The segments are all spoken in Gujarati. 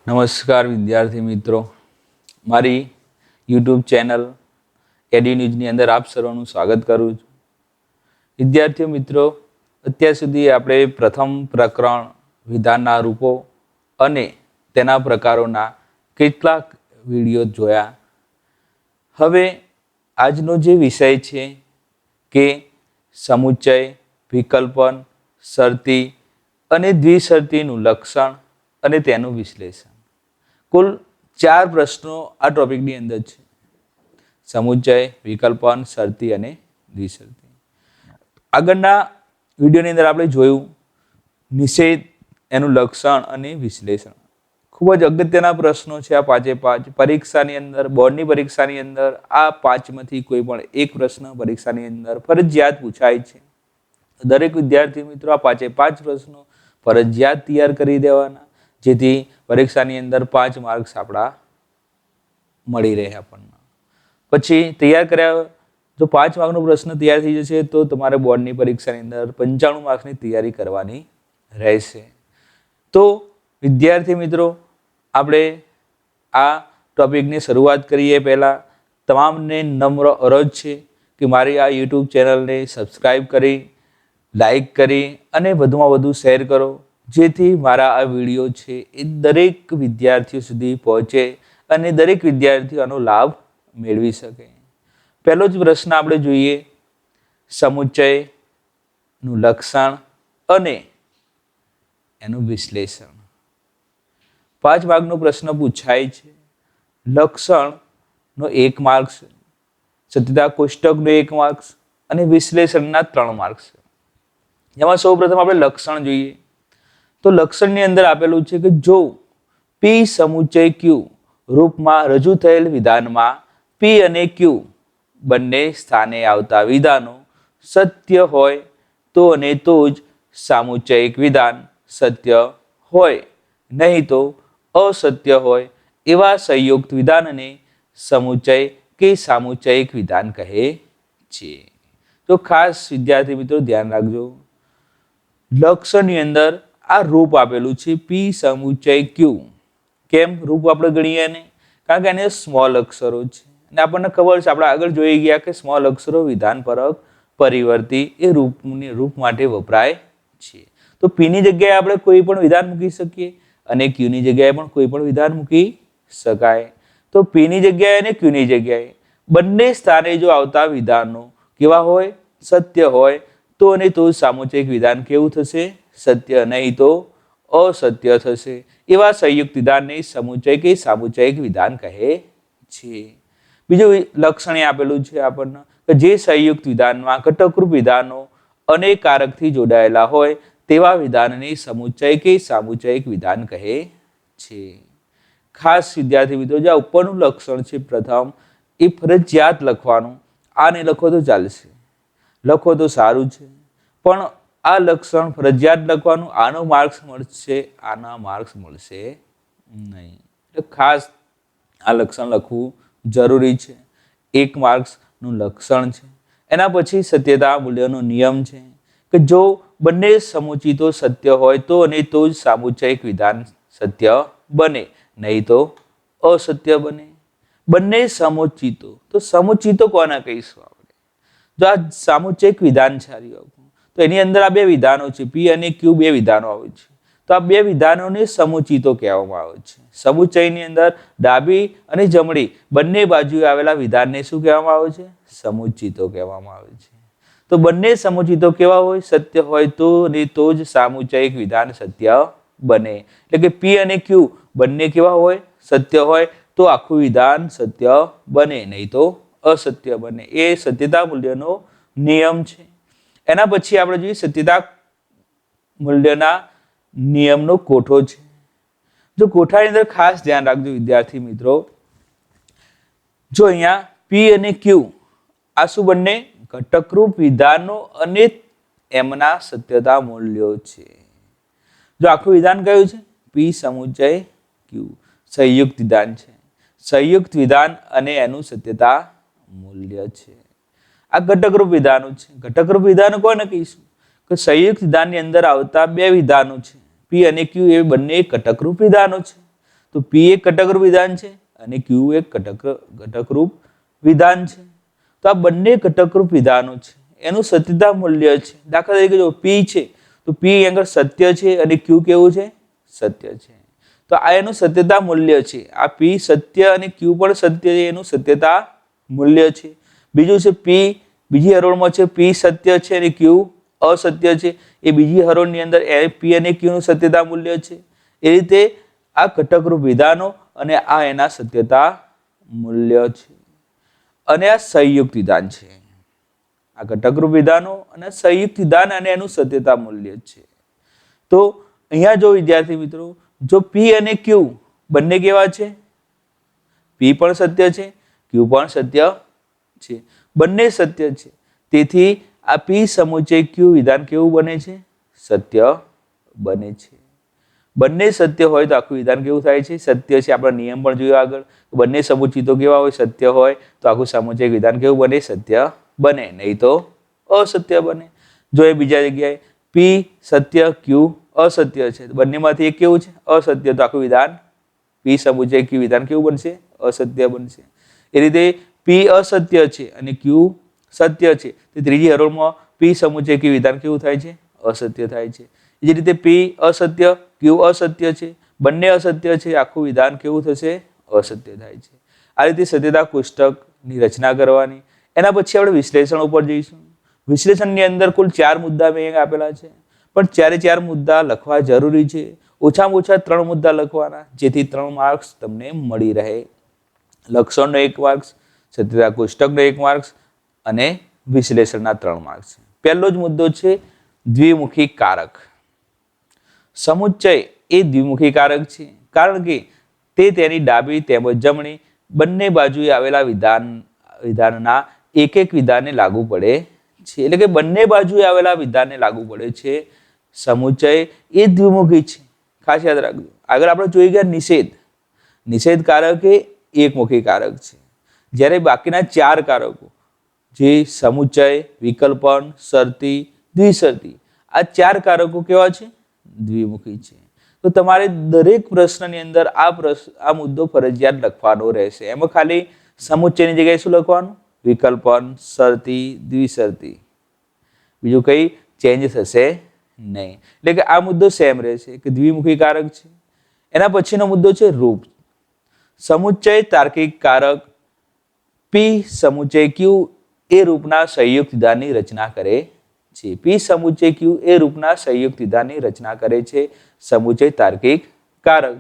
નમસ્કાર વિદ્યાર્થી મિત્રો, મારી યુટ્યુબ ચેનલ એડી ન્યૂઝની અંદર આપ સર્વનું સ્વાગત કરું છું. વિદ્યાર્થીઓ મિત્રો, અત્યાર સુધી આપણે પ્રથમ પ્રકરણ વિધાનના રૂપો અને તેના પ્રકારોના કેટલાક વિડીયો જોયા. હવે આજનો જે વિષય છે કે સમુચ્ચય, વિકલ્પન, શરતી અને દ્વિશરતીનું લક્ષણ અને તેનું વિશ્લેષણ. કુલ 4 પ્રશ્નો આ ટોપિકની અંદર છે: સમુચ્ચય, વિકલ્પન, શરતી અને દ્વિશરતી. આગળના વિડીયોની અંદર આપણે જોયું નિષેધ, એનું લક્ષણ અને વિશ્લેષણ. ખૂબ જ અગત્યના પ્રશ્નો છે આ 5 પરીક્ષાની અંદર, બોર્ડની પરીક્ષાની અંદર આ 5માંથી કોઈ પણ એક પ્રશ્ન પરીક્ષાની અંદર ફરજિયાત પૂછાય છે. દરેક વિદ્યાર્થી મિત્રો આ 5 પ્રશ્નો ફરજિયાત તૈયાર કરી દેવાના, જેથી પરીક્ષાની અંદર 5 માર્ક્સ આપણા મળી રહે આપણને. પછી તૈયાર કર્યા, જો 5 માર્કનો પ્રશ્ન તૈયાર થઈ જશે તો તમારે બોર્ડની પરીક્ષાની અંદર 95 માર્ક્સની તૈયારી કરવાની રહેશે. તો વિદ્યાર્થી મિત્રો, આપણે આ ટોપિકની શરૂઆત કરીએ પહેલાં તમામને નમ્ર અરજ છે કે મારી આ યુટ્યુબ ચેનલને સબસ્ક્રાઈબ કરી, લાઈક કરી અને વધુમાં વધુ શેર કરો, જેથી મારા આ વિડીયો છે એ દરેક વિદ્યાર્થીઓ સુધી પહોંચે અને દરેક વિદ્યાર્થીઓ આનો લાભ મેળવી શકે. પહેલો જ પ્રશ્ન આપણે જોઈએ, સમુચ્ચયનું લક્ષણ અને એનું વિશ્લેષણ. 5 માર્કનો પ્રશ્ન પૂછાય છે. લક્ષણનો 1 માર્ક છે, સત્યતા કોષ્ટકનો 1 માર્ક અને વિશ્લેષણના 3 માર્ક છે. જેમાં સૌપ્રથમ આપણે લક્ષણ જોઈએ. તો લક્ષણની અંદર આપેલું છે કે જો પી સમુચ્ચય ક્યુ રૂપમાં રજૂ થયેલ વિધાનમાં પી અને ક્યુ બંને સ્થાને આવતા વિધાનો સત્ય હોય તો અને તો જ સામુચ્ચયિક વિધાન સત્ય હોય, નહીં તો અસત્ય હોય એવા સંયુક્ત વિધાનને સમુચ્ચય કે સામુચ્ચયિક વિધાન કહે છે. તો ખાસ વિદ્યાર્થી મિત્રો ધ્યાન રાખજો, લક્ષણની અંદર આ રૂપ આપેલું છે પી સમુચ્ચય ક્યુ. કેમ રૂપ આપણે ગણીએ એને? કારણ કે એને સ્મોલ અક્ષરો છે અને આપણને ખબર છે, આપણે આગળ જોઈ ગયા કે સ્મોલ અક્ષરો વિધાન પરક, પરિવર્તી એ રૂપ માટે વપરાય છે. તો પીની જગ્યાએ આપણે કોઈ પણ વિધાન મૂકી શકીએ અને ક્યુની જગ્યાએ પણ કોઈ પણ વિધાન મૂકી શકાય. તો પીની જગ્યાએ અને ક્યુની જગ્યાએ બંને સ્થાને જો આવતા વિધાનો કેવા હોય? સત્ય હોય તો અને તો સામુચ્ચયિક વિધાન કેવું થશે? સત્ય, નહીં તો અસત્ય થશે. એવા સંયુક્ત વિધાનને સમુચ્ચય કે સામુચ્ચયિક વિધાન કહે છે. બીજું લક્ષણ આપેલું છે આપણને કે જે સંયુક્ત વિધાનમાં ઘટકરૂપ વિધાનો અનેક કારકથી જોડાયેલા હોય તેવા વિધાનને સમુચ્ચય કે સામુચ્ચયિક વિધાન કહે છે. ખાસ વિદ્યાર્થી મિત્રો, જે ઉપરનું લક્ષણ છે પ્રથમ એ ફરજિયાત લખવાનું. આ નહીં લખો તો ચાલશે, લખો તો સારું છે, પણ આ લક્ષણ ફરજિયાત લખવાનું. આનો માર્ક્સ મળશે, આના માર્ક્સ મળશે નહીં. એટલે ખાસ આ લક્ષણ લખવું જરૂરી છે. 1 માર્ક્સનું લક્ષણ છે. એના પછી સત્યતા મૂલ્યનો નિયમ છે કે જો બંને સમુચિતો સત્ય હોય તો અને તો જ સામુચ્ચયિક વિધાન સત્ય બને, નહીં તો અસત્ય બને. બંને સમુચિતો, તો સમુચિતો કોને કહીશું આપણે? જો આ સામુચ્ચયિક વિધાન છે તો એની અંદર આ 2 વિધાનો છે, પી અને ક્યુ 2 વિધાનો આવે છે. તો આ 2 વિધાનોને સમુચિતો કહેવામાં આવે છે. સમુચ્ચયની અંદર ડાબી અને જમણી બંને બાજુએ આવેલા વિધાનને શું કહેવામાં આવે છે? સમુચિતો કહેવામાં આવે છે. તો બંને સમુચિતો કેવા હોય? સત્ય હોય તો ને તો જ સામુચ્ચયિક વિધાન સત્ય બને. એટલે કે પી અને ક્યુ બંને કેવા હોય? સત્ય હોય તો આખું વિધાન સત્ય બને, નહીં તો અસત્ય બને. એ સત્યતા મૂલ્યનો નિયમ છે. એના પછી આપણે જોઈએ સત્યતા મૂલ્યના નિયમનો કોઠો છે. જો કોઠાની અંદર ખાસ ધ્યાન રાખજો વિદ્યાર્થી મિત્રો, જો અહીંયા પી અને ક્યુ આ શું બંને? ઘટકરૂપ વિધાનો અને એમના સત્યતા મૂલ્યો છે. જો આખું વિધાન કયું છે? પી સમુચ્ચય ક્યુ સંયુક્ત વિધાન છે. સંયુક્ત વિધાન અને એનું સત્યતા મૂલ્ય છે. આ ઘટકરૂપ વિધાનો છે. ઘટકરૂપ વિધાનો કોને કહીશું? કે સંયુક્ત વિધાનની અંદર આવતા 2 વિધાનો છે, પી અને ક્યુ એ બંને ઘટકરૂપ વિધાનો છે. તો તો પી એક ઘટકરૂપ વિધાન છે અને ક્યુ એક ઘટકરૂપ વિધાન છે. તો આ બંને ઘટકરૂપ વિધાનો છે, એનું સત્યતા મૂલ્ય છે. દાખલા તરીકે જો પી છે તો પી આગળ સત્ય છે અને ક્યુ કેવું છે? સત્ય છે. તો આ એનું સત્યતા મૂલ્ય છે. આ પી સત્ય અને ક્યુ પણ સત્ય છે, એનું સત્યતા મૂલ્ય છે. બીજું છે પી બીજી હરોળમાં છે પી સત્ય છે અને ક્યુ અસત્ય છે, એ બીજી હરોળની અંદર પી અને ક્યુ નું સત્યતા મૂલ્ય છે. એ રીતે આ ઘટકરૂપ વિધાનો અને આ એના સત્યતા મૂલ્ય છે. અને આ સંયુક્ત વિધાન છે. આ ઘટકરૂપ વિધાનો અને સંયુક્ત વિધાન અને એનું સત્યતા મૂલ્ય છે. તો અહીંયા જો વિદ્યાર્થી મિત્રો, જો પી અને ક્યુ બંને કેવા છે? પી પણ સત્ય છે, ક્યુ પણ સત્ય છે, બંને સત્ય છે. તેથી આ પી સમુચ્ચય ક્યુ વિધાન કેવું બને છે? સત્ય બને છે. બંને સત્ય હોય તો આખું વિધાન કેવું થાય છે? સત્ય છે. આપણા નિયમ પણ જોયો આગળ, બંને સમુચ્ચિતો કેવા હોય? સત્ય હોય તો આખું સમુચ્ચય વિધાન કેવું બને? સત્ય બને, નહીં તો અસત્ય બને. જો એ બીજા જગ્યાએ પી સત્ય ક્યુ અસત્ય છે, બંનેમાંથી એક કેવું છે? અસત્ય, તો આખું વિધાન પી સમુચ્ચય ક્યુ વિધાન કેવું બનશે? અસત્ય બનશે. એ રીતે પી અસત્ય છે અને ક્યુ સત્ય છે, તો ત્રીજી હરોળમાં પી સમુચ્ચય ક્યુ વિધાન કેવું થાય છે? અસત્ય થાય છે. એ રીતે પી અસત્ય ક્યુ અસત્ય છે, બંને અસત્ય છે, આખું વિધાન કેવું થશે? અસત્ય થાય છે. આ રીતે સત્યતા કોષ્ટકની રચના કરવાની. એના પછી આપણે વિશ્લેષણ ઉપર જઈશું. વિશ્લેષણની અંદર કુલ 4 મુદ્દા મેં આપેલા છે, પણ 4 મુદ્દા લખવા જરૂરી છે. ઓછામાં ઓછા 3 મુદ્દા લખવાના, જેથી 3 માર્ક્સ તમને મળી રહે. લક્ષણનો 1 માર્ક્સ, સત્યતા કોષ્ટકનો 1 માર્ક્સ અને વિશ્લેષણના 3 માર્ક્સ. પહેલો જ મુદ્દો છે દ્વિમુખી કારક. સમુચ્ચય એ દ્વિમુખી કારક છે, કારણ કે તે તેની ડાબી તેમજ જમણી બંને બાજુએ આવેલા વિધાનના એક વિધાનને લાગુ પડે છે. એટલે કે બંને બાજુએ આવેલા વિધાનને લાગુ પડે છે. સમુચ્ચય એ દ્વિમુખી છે, ખાસ યાદ રાખજો. આગળ આપણે જોઈ ગયા નિષેધ. નિષેધ કારક એ એકમુખી કારક છે, જ્યારે બાકીના 4 કારકો જે સમુચ્ચય, વિકલ્પન, શરતી, દ્વિશરતી, આ 4 કારકો કેવા છે? દ્વિમુખી છે. તો તમારે દરેક પ્રશ્નની અંદર આ મુદ્દો ફરજિયાત લખવાનો રહેશે. એમાં ખાલી સમુચ્ચયની જગ્યાએ શું લખવાનું? વિકલ્પન, શરતી, દ્વિશરતી. બીજું કઈ ચેન્જ થશે નહીં. એટલે કે આ મુદ્દો સેમ રહેશે કે દ્વિમુખી કારક છે. એના પછીનો મુદ્દો છે રૂપ. સમુચ્ચય તાર્કિક કારક પી સમુચ્ચય ક્યુ એ રૂપના સંયુક્ત વિધાનની રચના કરે છે. પી સમુચ્ચય ક્યુ એ રૂપના સંયુક્ત વિધાનની રચના કરે છે. સમુચ્ચય તાર્કિક કારક.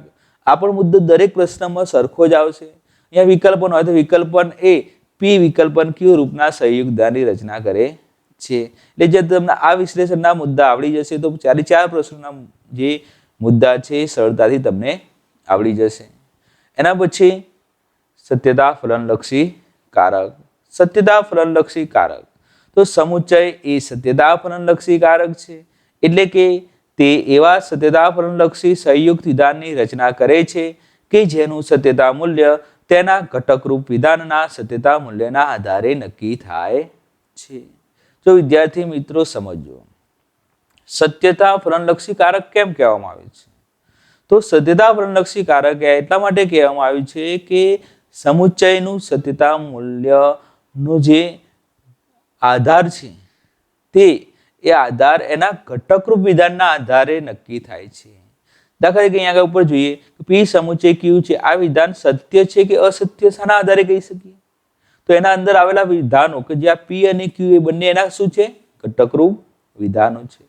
આ પણ મુદ્દો દરેક પ્રશ્નમાં સરખો જ આવશે. અહીંયા વિકલ્પન હોય તો વિકલ્પન એ પી વિકલ્પન ક્યુ રૂપના સંયુક્ત વિધાનની રચના કરે છે. એટલે જે તમને આ વિશ્લેષણના મુદ્દા આવડી જશે તો 4 પ્રશ્નોના જે મુદ્દા છે સરળતાથી તમને આવડી જશે. એના પછી સત્યતા ફલનલક્ષી કારક. સત્યતા ફલનલક્ષી કારક. તો સમુચ્ચય એ સત્યતા ફલનલક્ષી કારક છે, એટલે કે તે એવા સત્યતા ફલનલક્ષી સંયુક્ત વિધાનની રચના કરે છે કે જેનું સત્યતા મૂલ્ય તેના ઘટકરૂપ વિધાનના સત્યતા મૂલ્યના આધારે નક્કી થાય છે. તો વિદ્યાર્થી મિત્રો સમજો, સત્યતા ફલનલક્ષી કારક કેમ કહેવામાં આવે છે? તો સત્યતા ફલનલક્ષી કારક એટલા માટે કહેવામાં આવ્યું છે કે સમુચ્ચયનું સત્યતા મૂલ્યનો જે આધાર છે તે એ આધાર એના ઘટકરૂપ વિધાનના આધારે નક્કી થાય છે. દાખલા તરીકે અહીંયા આગળ ઉપર જોઈએ પી સમુચ્ચય ક્યુ છે, આ વિધાન સત્ય છે કે અસત્ય શાના આધારે કહી શકીએ? તો એના અંદર આવેલા વિધાનો કે જે આ પી અને ક્યુ એ બંને એના શું છે? ઘટકરૂપ વિધાનો છે.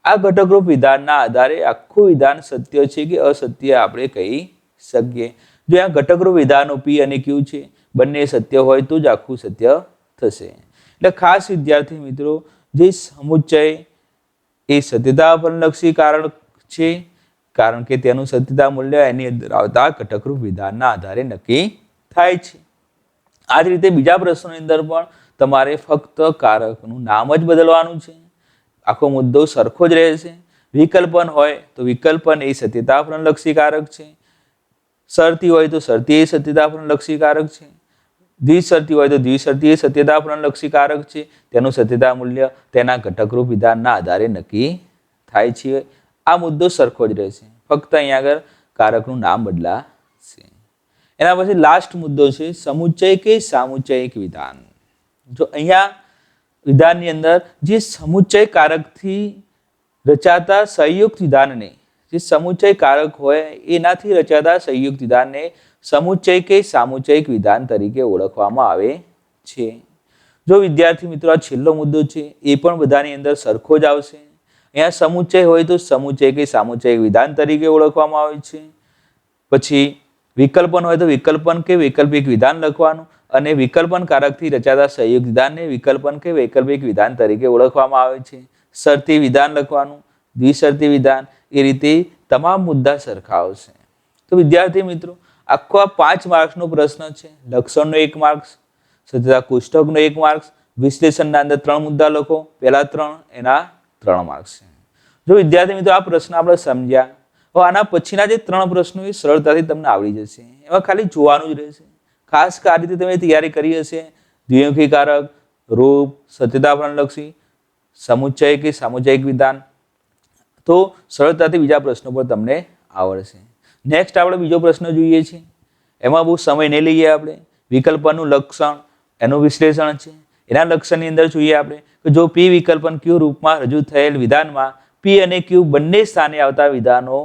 આ ઘટકરૂપ વિધાનના આધારે આખું વિધાન સત્ય છે કે અસત્ય આપણે કહી શકીએ. જો આ ઘટકરૂપ વિધાનો પી અને ક્યુ છે, બંને સત્ય હોય તો જ આખું સત્ય થશે. એટલે ખાસ વિદ્યાર્થી મિત્રો, જે સમુચ્ચય એ સત્યતા ફલનલક્ષી કારક છે, કારણ કે તેનું સત્યતા મૂલ્ય એની અંદર આવતા ઘટકરૂપ વિધાનના આધારે નક્કી થાય છે. આ જ રીતે બીજા પ્રશ્નોની અંદર પણ તમારે ફક્ત કારકનું નામ જ બદલવાનું છે, આખો મુદ્દો સરખો જ રહેશે. વિકલ્પન હોય તો વિકલ્પન એ સત્યતા ફલનલક્ષી કારક છે, શરતી હોય તો શરતી એ સત્યતા ફલનલક્ષી કારક છે, દ્વિશરતી હોય તો દ્વિશરતી એ સત્યતા ફલનલક્ષી કારક છે. તેનું સત્યતા મૂલ્ય તેના ઘટકરૂપ વિધાનના આધારે નક્કી થાય છે. આ મુદ્દો સરખો જ રહેશે, ફક્ત અહીંયા આગળ કારકનું નામ બદલાશે. એના પછી લાસ્ટ મુદ્દો છે સમુચ્ચય કે સામુચ્ચયિક વિધાન. જો અહીંયા વિધાનની અંદર જે સમુચ્ચય કારકથી રચાતા સંયુક્ત વિધાનને, જે સમુચ્ચય કારક હોય એનાથી રચાતા સંયુક્ત વિધાનને સમુચ્ચય કે સામુચ્ચયિક વિધાન તરીકે ઓળખવામાં આવે છે. જો વિદ્યાર્થી મિત્રો આ છેલ્લો મુદ્દો છે એ પણ બધાની અંદર સરખો જ આવશે. અહીંયા સમુચ્ચય હોય તો સમુચ્ચય કે સામુચ્ચયિક વિધાન તરીકે ઓળખવામાં આવે છે. પછી વિકલ્પન હોય તો વિકલ્પન કે વૈકલ્પિક વિધાન લખવાનું, અને વિકલ્પન કારકથી રચાતા સંયુક્ત વિધાનને વિકલ્પન કે વૈકલ્પિક વિધાન તરીકે ઓળખવામાં આવે છે. શરતી વિધાન લખવાનું, દ્વિશરતી વિધાન, એ રીતે તમામ મુદ્દા સરખા આવશે. તો વિદ્યાર્થી મિત્રો આખો આ 5 માર્ક્સનો પ્રશ્ન છે. લક્ષણનો 1 માર્ક્સ, સત્યતા કોષ્ટકનો 1 માર્ક્સ, વિશ્લેષણના અંદર 3 મુદ્દા લખો, પહેલા 3 એના 3 માર્ક્સ છે. જો વિદ્યાર્થી મિત્રો આ પ્રશ્ન આપણે સમજ્યા, હવે આના પછીના જે 3 પ્રશ્નો એ સરળતાથી તમને આવડી જશે. એમાં ખાલી જોવાનું જ રહેશે. ખાસ આ રીતે તમે તૈયારી કરી હશે, દ્વિમુખી કારક, રૂપ, સત્યતા ફલનલક્ષી, સમુચ્ચય કે સામુચ્ચયિક વિધાન, તો સરળતાથી બીજા પ્રશ્નો પર તમને આવડશે. નેક્સ્ટ આપણે બીજો પ્રશ્ન જોઈએ છીએ. એમાં બહુ સમય નહીં લઈએ આપણે. વિકલ્પનનું લક્ષણ, એનું વિશ્લેષણ છે. એના લક્ષણની અંદર જોઈએ આપણે કે જો પી વિકલ્પન ક્યુ રૂપમાં રજૂ થયેલ વિધાનમાં પી અને ક્યુ બંને સ્થાને આવતા વિધાનો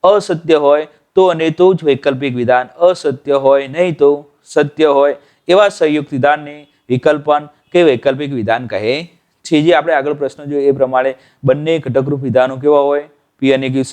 અસત્ય હોય તો અને તો જ વૈકલ્પિક વિધાન, અસત્ય હોય નહીં તો સત્ય હોય એવા સંયુક્ત વિધાનને વિકલ્પન કે વૈકલ્પિક વિધાન કહે છે. જે આપણે આગળ પ્રશ્ન જોયો એ પ્રમાણે બંને ઘટકરૂપ વિધાનો કેવા હોય, પી અને ક્યુ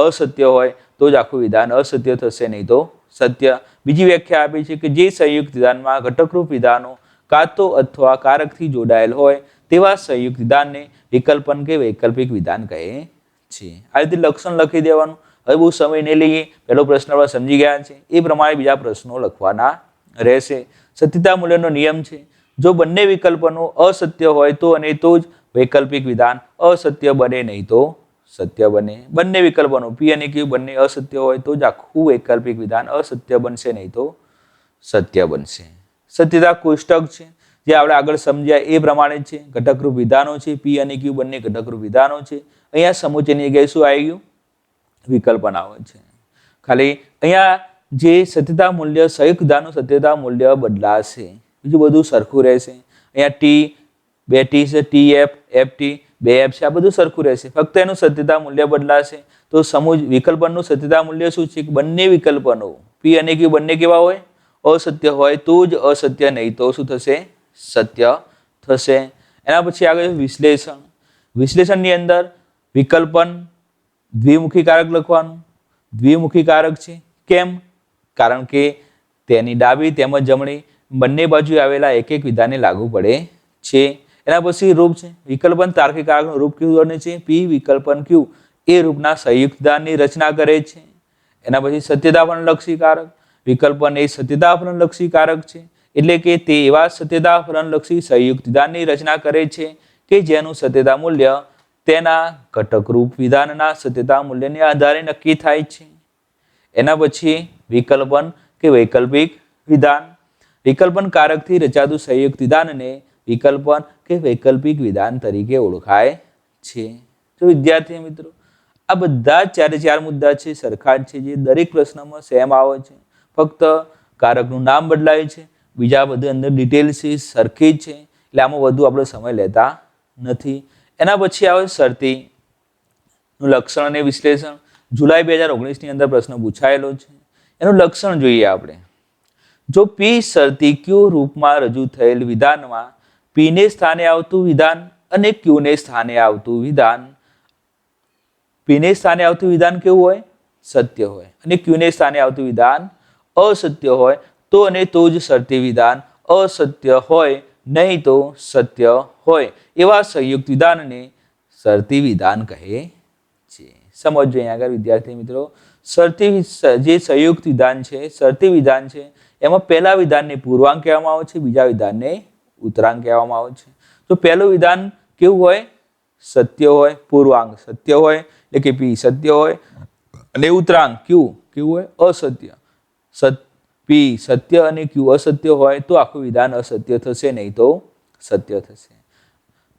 અસત્ય હોય તો જ આખું વિધાન અસત્ય થશે, નહીં તો સત્ય. બીજી વ્યાખ્યા આપી છે કે જે સંયુક્ત વિધાનમાં ઘટકરૂપ વિધાનો કાં તો અથવા કારકથી જોડાયેલ હોય તેવા સંયુક્ત વિધાનને વિકલ્પન કે વૈકલ્પિક વિધાન કહે છે. આ રીતે લક્ષણ લખી દેવાનું. હવે બહુ સમય નહીં લઈએ, પહેલો પ્રશ્ન આપણે સમજી ગયા છે, એ પ્રમાણે બીજા પ્રશ્નો લખવાના રહેશે. સત્યતા મૂલ્યનો નિયમ છે, જો બંને વિકલ્પનો અસત્ય હોય તો અને તો જ વૈકલ્પિક વિધાન અસત્ય બને, નહીં તો સત્ય બને. બંને વિકલ્પનો પી અને ક્યુ બંને અસત્ય હોય તો જ આખું વૈકલ્પિક વિધાન અસત્ય બનશે, નહીં તો સત્ય બનશે. સત્યતા કોષ્ટક છે, જે આપણે આગળ સમજ્યા એ પ્રમાણે છે. ઘટકરૂપ વિધાનો છે, પી અને ક્યુ બંને ઘટકરૂપ વિધાનો છે. અહીંયા સમુચ્ચયની જગ્યાએ શું આવી ગયું? વિકલ્પન આવે છે. ખાલી અહીંયા જે સત્યતા મૂલ્ય, સંયુક્ત વિધાનનું સત્યતા મૂલ્ય બદલાશે, બીજું બધું સરખું રહેશે. અહીંયા ટી 2 ટી છે, T F, F T 2 F છે, આ બધું સરખું રહેશે, ફક્ત એનું સત્યતા મૂલ્ય બદલાશે. તો વિકલ્પનનું સત્યતા મૂલ્ય શું છે? બંને વિકલ્પનો પી અને ક્યુ બંને કેવા હોય? અસત્ય હોય તો જ અસત્ય, નહીં તો શું થશે? સત્ય થશે. એના પછી આગળ વિશ્લેષણ. વિશ્લેષણની અંદર વિકલ્પન દ્વિમુખી કારક લખવાનું. દ્વિમુખી કારક છે, કેમ? કારણ કે તેની ડાબી તેમજ જમણી બંને બાજુ આવેલા એક એક વિધાનને લાગુ પડે છે. એના પછી રૂપ છે. વિકલ્પન તાર્કિક કારકનું રૂપ કેવું બને છે? પી વિકલ્પન ક્યુ એ રૂપના સંયુક્ત વિધાનની રચના કરે છે. એના પછી સત્યતા ફલનલક્ષી કારક. વિકલ્પન એ સત્યતા ફલનલક્ષી કારક છે, એટલે કે તે એવા સત્યતા ફલનલક્ષી સંયુક્ત વિધાનની રચના કરે છે કે જેનું સત્યતા મૂલ્ય તેના ઘટકરૂપ વિધાનના સત્યતા મૂલ્યને આધારે નક્કી થાય છે. એના પછી વિકલ્પન કે વૈકલ્પિક વિધાન. વિકલ્પન કારકથી રચાતું સંયુક્ત વિધાનને વિકલ્પન કે વૈકલ્પિક વિધાન તરીકે ઓળખાય છે. તો વિદ્યાર્થી મિત્રો આ બધા 4 મુદ્દા છે, સરખા જ છે, જે દરેક પ્રશ્નમાં સેમ આવે છે. ફક્ત કારકનું નામ બદલાય છે, બીજા બધા અંદર ડિટેલ્સ સરખી જ છે, એટલે આમાં વધુ આપણે સમય લેતા નથી. એના પછી આવે શરતીનું લક્ષણ અને વિશ્લેષણ. જુલાઈ 2019ની અંદર પ્રશ્ન પૂછાયેલો છે. એનું લક્ષણ જોઈએ આપણે. જો પી શરતી ક્યુ રૂપમાં રજૂ થયેલ વિધાનમાં પીને સ્થાને આવતું વિધાન અને ક્યુને સ્થાને આવતું વિધાન, પીને સ્થાને આવતું વિધાન કેવું હોય? સત્ય હોય. અને ક્યુને સ્થાને આવતું વિધાન અસત્ય હોય તો અને તો જ શરતી વિધાન અસત્ય હોય, નહીં તો સત્ય હોય એવા સંયુક્ત વિધાનને શરતી વિધાન કહે છે. સમજો અહીંયા આગળ વિદ્યાર્થી મિત્રો. શરતી જે સંયુક્ત વિધાન છે, શરતી વિધાન છે, એમાં પહેલા વિધાનને પૂર્વાંક કહેવામાં આવે છે, બીજા વિધાનને ઉત્તરાંક કહેવામાં આવે છે. તો પહેલું વિધાન કેવું હોય? સત્ય હોય. પૂર્વાંક સત્ય હોય એટલે કે પી સત્ય હોય, અને ઉત્તરાંક ક્યુ કેવું હોય? અસત્ય. પી સત્ય અને ક્યુ અસત્ય હોય તો આખું વિધાન અસત્ય થશે, નહીં તો સત્ય થશે.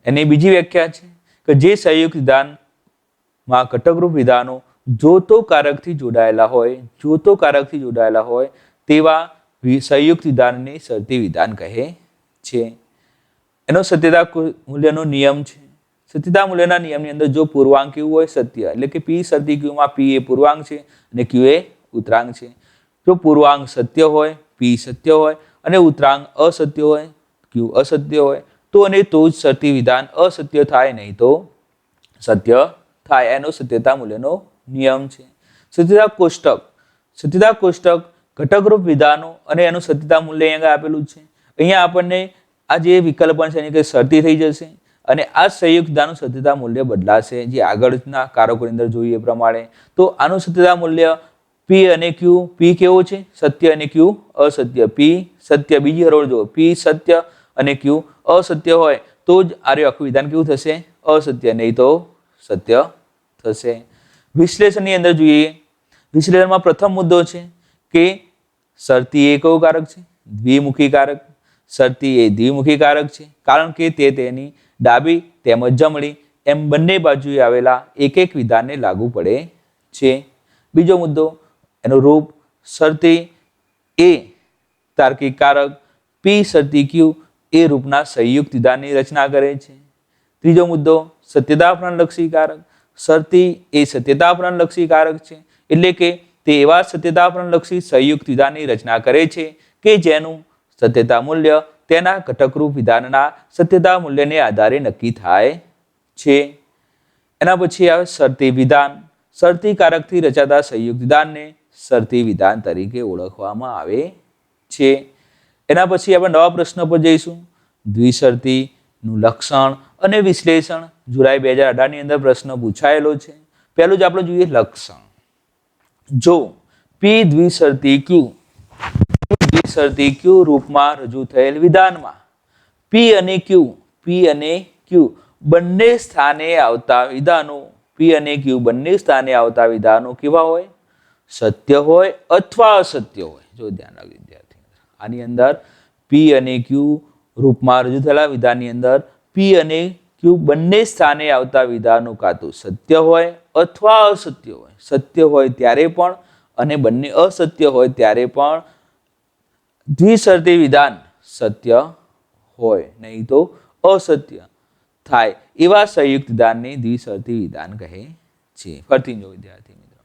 એની બીજી વ્યાખ્યા છે કે જે સંયુક્ત વિધાનમાં ઘટકરૂપ વિધાનો જો તો કારકથી જોડાયેલા હોય, જો તો કારકથી જોડાયેલા હોય તેવા સંયુક્ત વિધાનને શરતી વિધાન કહે છે. એનો સત્યતા મૂલ્યનો નિયમ છે. સત્યતા મૂલ્યના નિયમની અંદર જો પૂર્વાંક કેવું હોય સત્ય, એટલે કે પી શરતી ક્યુમાં પી એ પૂર્વાંક છે અને ક્યુ એ ઉત્તરાંક છે. જો પૂર્વાંક સત્ય હોય, પી સત્ય હોય અને ઉત્તરાંક અસત્ય હોય, ક્યુ અસત્ય હોય, તો અને તો જ શરતી વિધાન અસત્ય થાય, નહીં તો સત્ય થાય. એનો સત્યતા મૂલ્યનો નિયમ છે. સત્યતા કોષ્ટક ઘટકરૂપ વિધાનો અને એનું સત્યતા મૂલ્ય અહીંયા આપેલું છે. અહીંયા આપણને આ જે વિકલ્પન છે એની શરતી થઈ જશે અને આ સંયુક્ત વિધાનનું સત્યતા મૂલ્ય બદલાશે, જે આગળના કારકોની અંદર જોઈએ એ પ્રમાણે. તો આનું સત્યતા મૂલ્ય પી અને ક્યુ, પી કેવો છે સત્ય અને ક્યુ અસત્ય, પી સત્ય, બીજી હરોળ જુઓ, પી સત્ય અને ક્યુ અસત્ય હોય તો જ આખું વિધાન કેવું થશે અસત્ય, નહીં તો સત્ય થશે. વિશ્લેષણની અંદર જોઈએ, વિશ્લેષણમાં પ્રથમ મુદ્દો છે કે શરતી એ કયું કારક છે દ્વિમુખી કારક. શરતી એ દ્વિમુખી કારક છે કારણ કે તે તેની ડાબી તેમજ જમણી એમ બંને બાજુએ આવેલા એક એક વિધાનને લાગુ પડે છે. બીજો મુદ્દો એનું રૂપ, શરતી એ તાર્કિક કારક, પી શરતી ક્યુ એ રૂપના સંયુક્ત વિધાનની રચના કરે છે. ત્રીજો મુદ્દો સત્યતા પ્રણલક્ષી કારક. શરતી એ સત્યતા પ્રણલક્ષી કારક છે, એટલે કે તે એવા સત્યતા પ્રણલક્ષી સંયુક્ત વિધાનની રચના કરે છે કે જેનું સત્યતા મૂલ્ય તેના ઘટકરૂપ વિધાનના સત્યતા મૂલ્યને આધારે નક્કી થાય છે. એના પછી આવે શરતી વિધાન. શરતી કારકથી રચાતા સંયુક્ત વિધાનને શરતી વિધાન તરીકે ઓળખવામાં આવે છે. એના પછી આપણે નવા પ્રશ્ન પર જઈશું. દ્વિશરતીનું લક્ષણ અને વિશ્લેષણ જુલાઈ 2018ની અંદર પ્રશ્ન પૂછાયેલો છે. પહેલું જ આપણે જોઈએ લક્ષણ. જો પી દ્વિશરતી ક્યુ રૂપમાં રજૂ થયેલ વિધાનમાં પી અને ક્યુ બંને સ્થાને આવતા વિધાનો કેવા હોય સત્ય હોય અથવા અસત્ય હોય. જો ધ્યાન રાખજો વિદ્યાર્થી, આની અંદર પી અને ક્યુ રૂપમાં રજૂ થયેલા વિધાનની અંદર પી અને ક્યુ બંને સ્થાને આવતા વિધાનો કાં તો સત્ય હોય અથવા અસત્ય હોય. સત્ય હોય ત્યારે પણ અને બંને અસત્ય હોય ત્યારે પણ દ્વિશરતી વિધાન સત્ય હોય, નહીં તો અસત્ય થાય એવા સંયુક્ત વિધાનને દ્વિશરતી વિધાન કહે છે. ફરીથી જો વિદ્યાર્થી મિત્રો,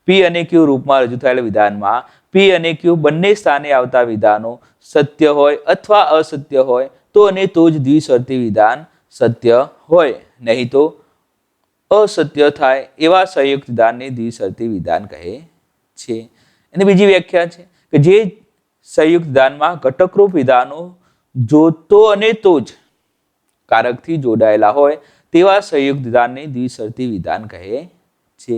પી અને ક્યુ રૂપમાં રજૂ થયેલા વિધાનમાં પી અને ક્યુ બંને સ્થાને આવતા વિધાનો સત્ય હોય અથવા અસત્ય હોય તો અને તો જ દ્વિશરતી વિધાન સત્ય હોય, નહીં તો અસત્ય થાય એવા સંયુક્ત વિધાનને દ્વિશરતી વિધાન કહે છે. અને બીજી વ્યાખ્યા છે કે જે સંયુક્ત વિધાનમાં ઘટકરૂપ વિધાનો જો તો અને તો જ કારકથી જોડાયેલા હોય તેવા સંયુક્ત વિધાનને દ્વિશરતી વિધાન કહે છે.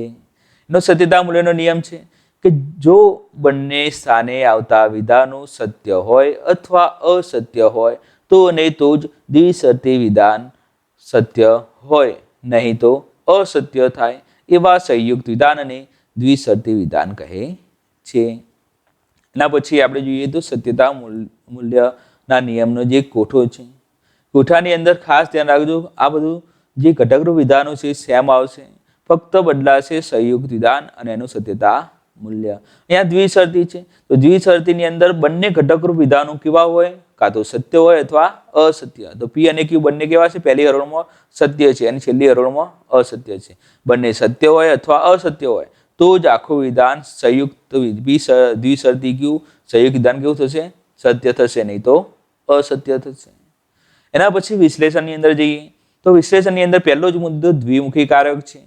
એનો સત્યતા મૂલ્યનો નિયમ છે કે જો બંને સ્થાને આવતા વિધાનો સત્ય હોય અથવા અસત્ય હોય તો અને તો જ દ્વિશરતી વિધાન સત્ય હોય, નહીં તો અસત્ય થાય એવા સંયુક્ત વિધાનને દ્વિશરતી વિધાન કહે છે. એના પછી આપણે જોઈએ તો સત્યતા મૂલ્યના નિયમનો જે કોઠો છે. કોઠાની અંદર ખાસ ધ્યાન રાખજો, આ બધું જે ઘટકરૂપ વિધાનો છે સેમ આવશે, ફક્ત બદલાશે સંયુક્ત વિધાન અને એનું સત્યતા મૂલ્ય. અહીંયા દ્વિશરતી છે તો દ્વિશરતીની અંદર બંને ઘટકરૂપ વિધાનો કેવા હોય કાં તો સત્ય હોય અથવા અસત્ય. તો પી અને ક્યુ બંને કેવા છે, પહેલી હરોળમાં સત્ય છે અને છેલ્લી હરોળમાં અસત્ય છે. બંને સત્ય હોય અથવા અસત્ય હોય તો જ આખું વિધાન સંયુક્ત દ્વિશરતી ક્યુ સંયુક્ત વિધાન કેવું થશે સત્ય થશે, નહીં તો અસત્ય થશે. એના પછી વિશ્લેષણની અંદર જઈએ તો વિશ્લેષણની અંદર પહેલો જ મુદ્દો દ્વિમુખી કારક છે.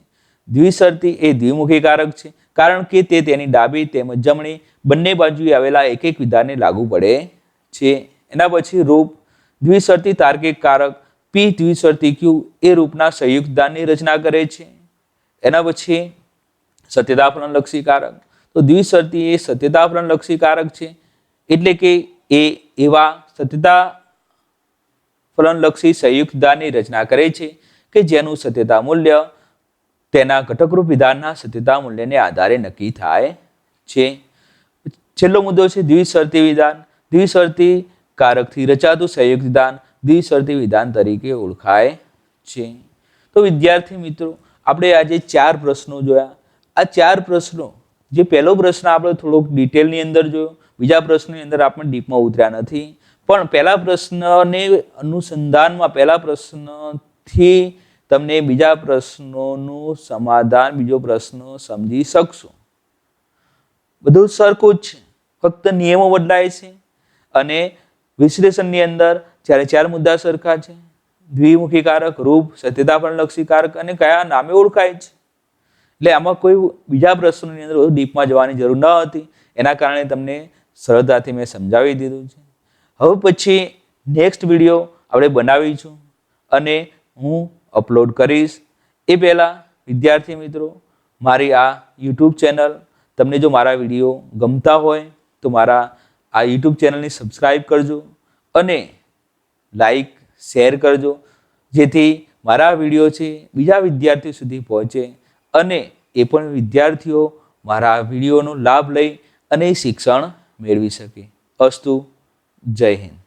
દ્વિશરતી એ દ્વિમુખી કારક છે કારણ કે તે તેની ડાબી તેમજ જમણી બંને બાજુએ આવેલા એક એક વિધાનને લાગુ પડે છે. એના પછી રૂપ, દ્વિશરતી તાર્કિક કારક પી દ્વિશરતી ક્યુ એ રૂપના સંયુક્ત વિધાનની રચના કરે છે. એના પછી સત્યતા પ્રણલક્ષી કારક. તો દ્વિશરતી એ સત્યતા પ્રણલક્ષી કારક છે, એટલે કે એ એવા સત્યતા ફલનલક્ષી સંયુક્ત વિધાનની રચના કરે છે કે જેનું સત્યતા મૂલ્ય તેના ઘટકરૂપ વિધાનના સત્યતા મૂલ્યને આધારે નક્કી થાય છે. છેલ્લો મુદ્દો છે દ્વિશરતી વિધાન. દ્વિશરતી કારકથી રચાતું સંયુક્ત વિધાન દ્વિશરતી વિધાન તરીકે ઓળખાય છે. તો વિદ્યાર્થી મિત્રો, આપણે આજે 4 પ્રશ્નો જોયા. આ 4 પ્રશ્નો જે પહેલો પ્રશ્ન આપણે થોડોક ડિટેલની અંદર જોયો, બીજા પ્રશ્નની અંદર આપણે ડીપમાં ઉતર્યા નથી, પણ પહેલા પ્રશ્નને અનુસંધાનમાં પહેલા પ્રશ્નથી તમને બીજા પ્રશ્નોનું સમાધાન, બીજો પ્રશ્ન સમજી શકશો. બધું સરખું જ છે, ફક્ત નિયમો બદલાય છે. અને વિશ્લેષણની અંદર જ્યારે 4 મુદ્દા સરખા છે, દ્વિમુખી કારક, રૂપ, સત્યતા પણ લક્ષી કારક અને કયા નામે ઓળખાય છે. એટલે આમાં કોઈ બીજા પ્રશ્નોની અંદર ડીપમાં જવાની જરૂર ન હતી, એના કારણે તમને સરળતાથી મેં સમજાવી દીધું છે. હવે પછી નેક્સ્ટ વિડીયો આપણે બનાવીશું અને હું અપલોડ કરીશ. એ પહેલાં વિદ્યાર્થી મિત્રો, મારી આ યુટ્યુબ ચેનલ, તમને જો મારા વિડીયો ગમતા હોય તો મારા આ યુટ્યુબ ચેનલને સબસ્ક્રાઈબ કરજો અને લાઈક, શેર કરજો, જેથી મારા વિડીયો છે બીજા વિદ્યાર્થીઓ સુધી પહોંચે અને એ પણ વિદ્યાર્થીઓ મારા વિડીયોનો લાભ લઈ અને શિક્ષણ મેળવી શકે. અસ્તુ. જય હિન્દ.